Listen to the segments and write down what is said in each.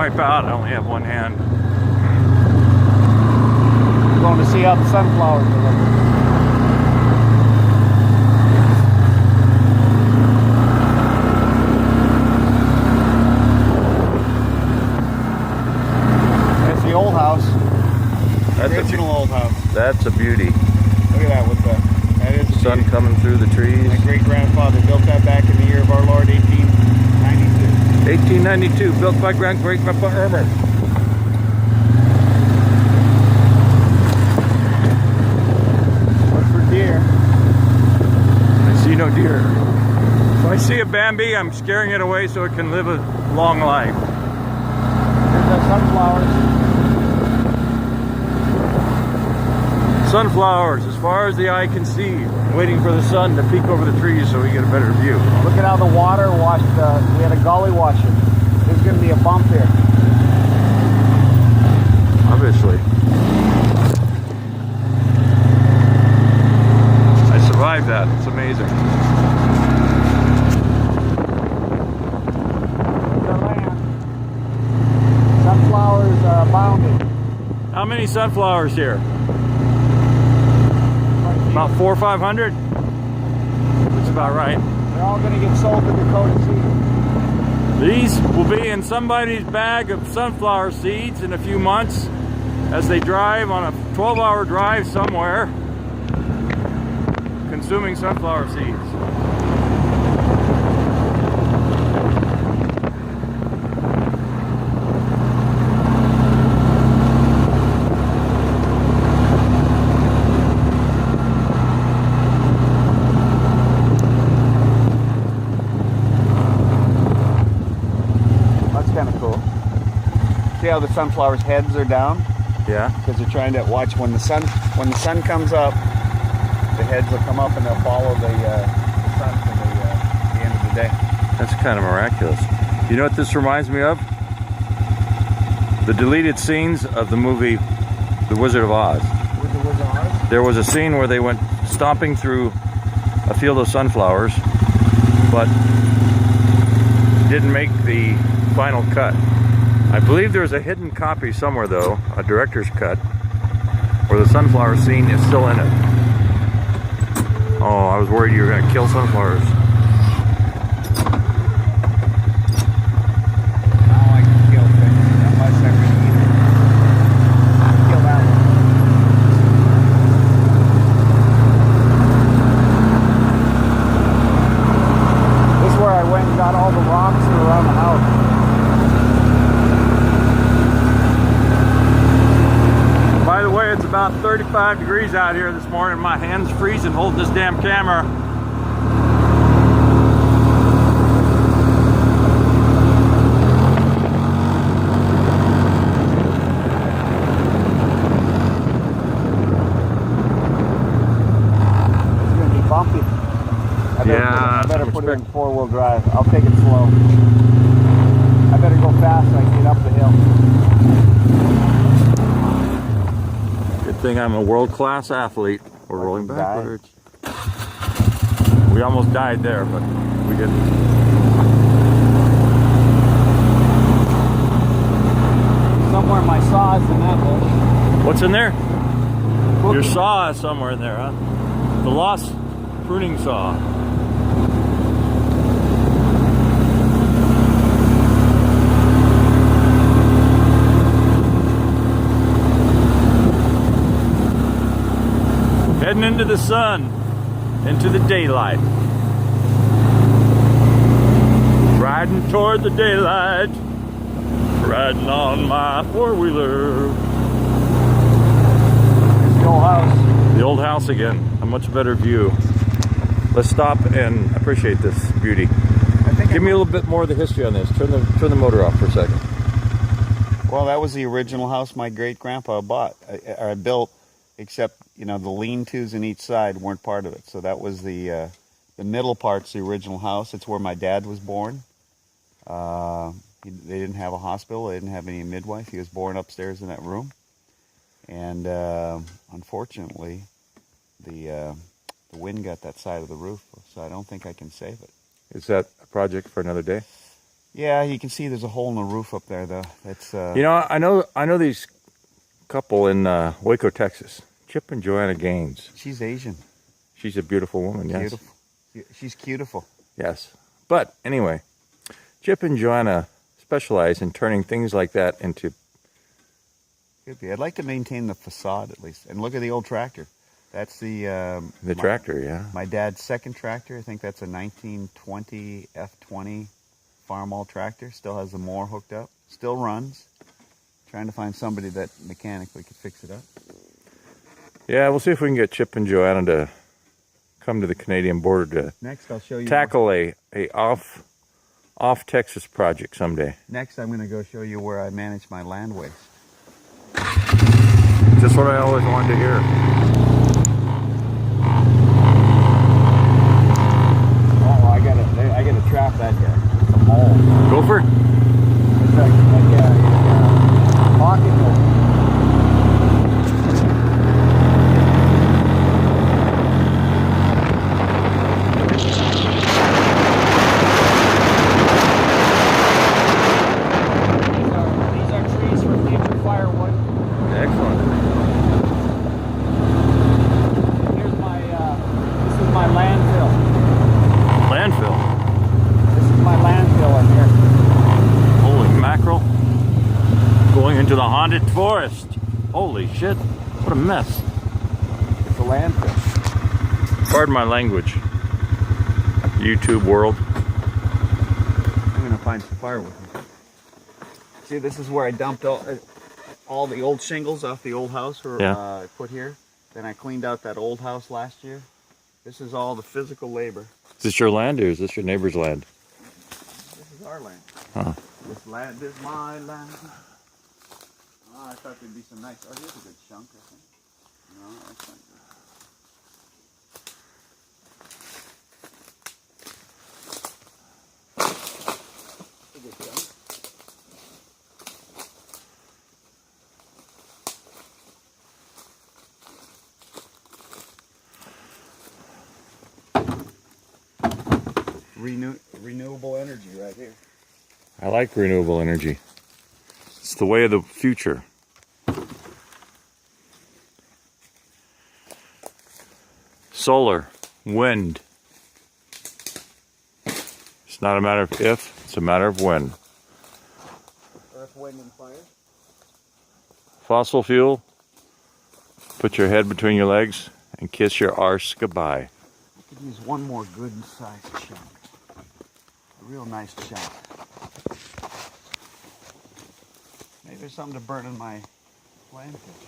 wipe out. I only have one hand. We're going to see how the sunflowers are looking. There's the old house. That's Original old house. That's a beauty. Look at that. That is a Sun beauty. coming through the trees. My great-grandfather built that back in the year of our Lord, 1892. 1892, built by great-grandpa Ermer. Look for deer. I see no deer. If I see a Bambi, I'm scaring it away so it can live a long life. There's the sunflowers. Sunflowers, as far as the eye can see, waiting for the sun to peek over the trees so we get a better view. Look at how the water washed. We had a gully washer. There's going to be a bump here. Obviously. I survived that. It's amazing. The land. Sunflowers abounding. How many sunflowers here? About 400 or 500? That's about right. They're all going to get sold to Dakota Seed. These will be in somebody's bag of sunflower seeds in a few months as they drive on a 12-hour drive somewhere consuming sunflower seeds. See how the sunflowers' heads are down? Yeah. Because they're trying to watch when the sun comes up, the heads will come up and they'll follow the sun to the end of the day. That's kind of miraculous. You know what this reminds me of? The deleted scenes of the movie The Wizard of Oz. With the Wizard of Oz? There was a scene where they went stomping through a field of sunflowers, but didn't make the final cut. I believe there's a hidden copy somewhere, though, a director's cut, where the sunflower scene is still in it. Oh, I was worried you were going to kill sunflowers. I don't like to kill things unless I'm going to eat it. Kill that one. This is where I went and got all the rocks that are around the house. By the way, it's about 35 degrees out here this morning. My hand's freezing holding this damn camera. It's going to be bumpy. I better put it in four-wheel drive. I'll take it slow. I better go fast so I can get up the hill. Good thing I'm a world-class athlete. We're rolling backwards. We almost died there, but we didn't. Somewhere my saw is in that hole. What's in there? Your saw is somewhere in there, huh? The lost pruning saw. Heading into the sun, into the daylight. Riding toward the daylight, riding on my four-wheeler. The old house. The old house again, a much better view. Let's stop and appreciate this beauty. Give me a little bit more of the history on this. Turn the motor off for a second. Well, that was the original house my great-grandpa bought, or built, except, you know, the lean-tos in each side weren't part of it. So that was the middle part's the original house. It's where my dad was born. They didn't have a hospital. They didn't have any midwife. He was born upstairs in that room. And unfortunately, the wind got that side of the roof, so I don't think I can save it. Is that a project for another day? Yeah, you can see there's a hole in the roof up there, though. It's You know, I know these couple in Waco, Texas. Chip and Joanna Gaines. she's Asian. She's a beautiful woman. Yes. Beautiful. She's beautiful. Yes. But anyway, Chip and Joanna specialize in turning things like that into. Could be. I'd like to maintain the facade at least. And look at the old tractor. That's the Tractor, yeah. my dad's second tractor. I think that's a 1920 F20 farm-all tractor. Still has the mower hooked up. Still runs. Trying to find somebody that mechanically could fix it up. Yeah, we'll see if we can get Chip and Joanna to come to the Canadian border to Next, I'll show you. tackle a off Texas project someday. Next, I'm going to go show you where I manage my land waste. Just what I always wanted to hear. Oh, I gotta trap that guy. It's a mole. Gopher? It's like a pocket gopher. These are trees for future firewood. Excellent. Here's this is my landfill. Landfill. This is my landfill in here. Holy mackerel. Going into the haunted forest. Holy shit. What a mess. It's a landfill. Pardon my language. YouTube world. I'm gonna find some firewood. See, this is where I dumped all the old shingles off the old house were put here. Then I cleaned out that old house last year. This is all the physical labor. Is this your land or is this your neighbor's land? This is our land. Huh. This land is my land. Oh, I thought there'd be some nice. Oh, here's a good chunk, I think. No, that's not good. A good chunk. Renewable energy right here. I like renewable energy. It's the way of the future. Solar, wind. It's not a matter of if, it's a matter of when. Earth, wind, and fire. Fossil fuel, put your head between your legs and kiss your arse goodbye. I could use one more good-sized chunk. A real nice chunk. Maybe there's something to burn in my landfill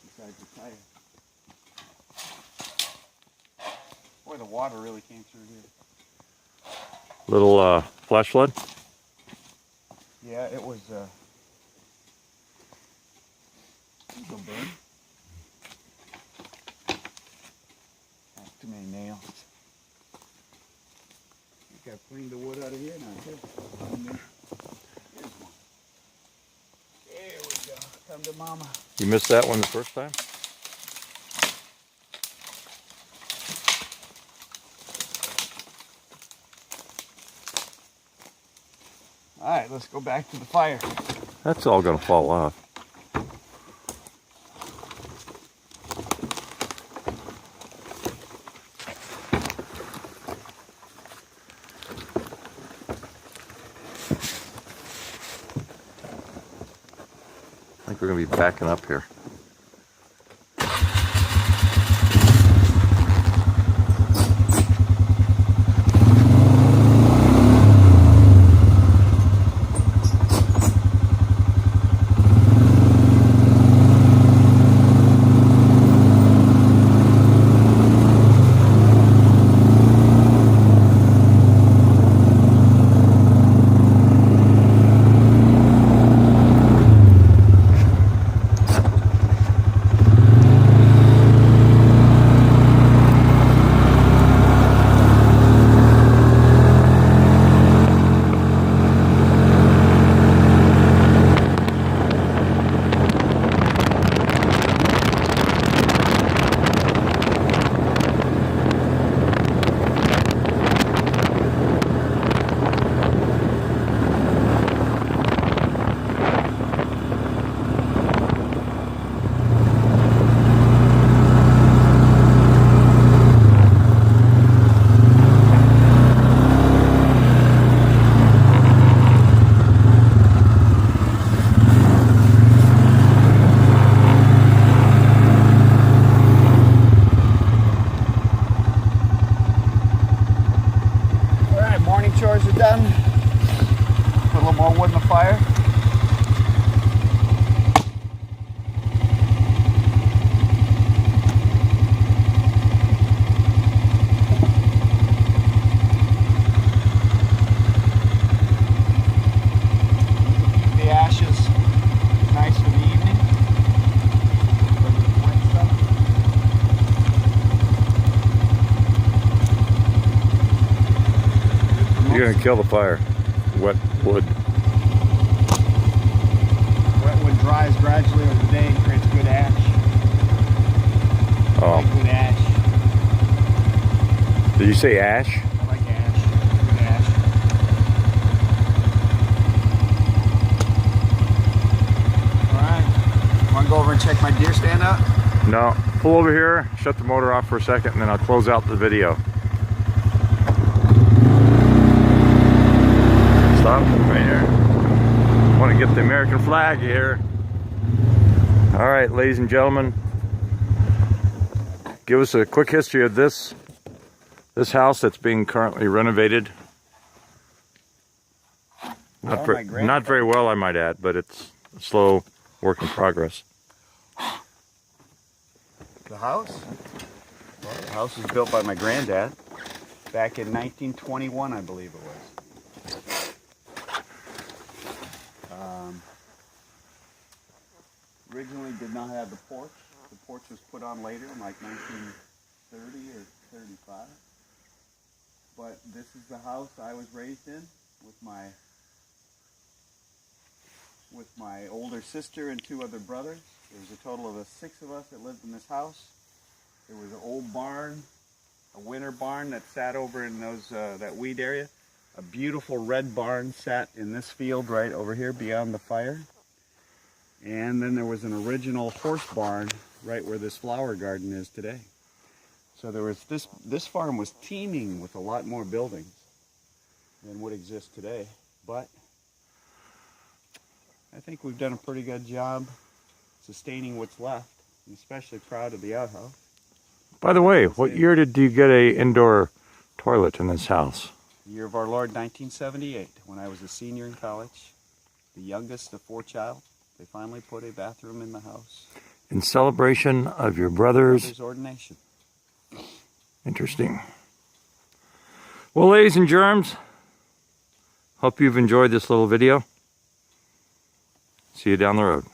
besides the tire. Boy, the water really came through here. Little flash flood. Yeah, it was it'll burn. Oh, too many nails. I think I've cleaned the wood out of here now, too. Here's one. There we go. Come to mama. You missed that one the first time? All right, let's go back to the fire. That's all gonna fall off. I think we're gonna be backing up here. more wood in the fire. The ashes nice for the evening. You're gonna kill the fire. Wet wood. Wet wood dries gradually over the day and creates good ash. I like good ash. Did you say ash? I like ash. Good ash. Alright. Want to go over and check my deer stand out? No. Pull over here, shut the motor off for a second, and then I'll close out the video. Stop right here. Want to get the American flag here. All right, ladies and gentlemen, give us a quick history of this house that's being currently renovated. Not very well, I might add, but it's a slow work in progress. The house? Well, the house was built by my granddad back in 1921, I believe it was. Originally did not have the porch. The porch was put on later in like 1930 or 35. But this is the house I was raised in with my older sister and 2 other brothers. There was a total of 6 of us that lived in this house. There was an old barn, a winter barn that sat over in that weed area. A beautiful red barn sat in this field right over here beyond the fire. And then there was an original horse barn right where this flower garden is today. So there was this farm was teeming with a lot more buildings than would exist today. But I think we've done a pretty good job sustaining what's left. I'm especially proud of the outhouse. By the way, what year did you get a indoor toilet in this house? Year of our Lord, 1978, when I was a senior in college, the youngest of 4 child. They finally put a bathroom in the house. In celebration of your brother's ordination. Interesting. Well, ladies and germs, hope you've enjoyed this little video. See you down the road.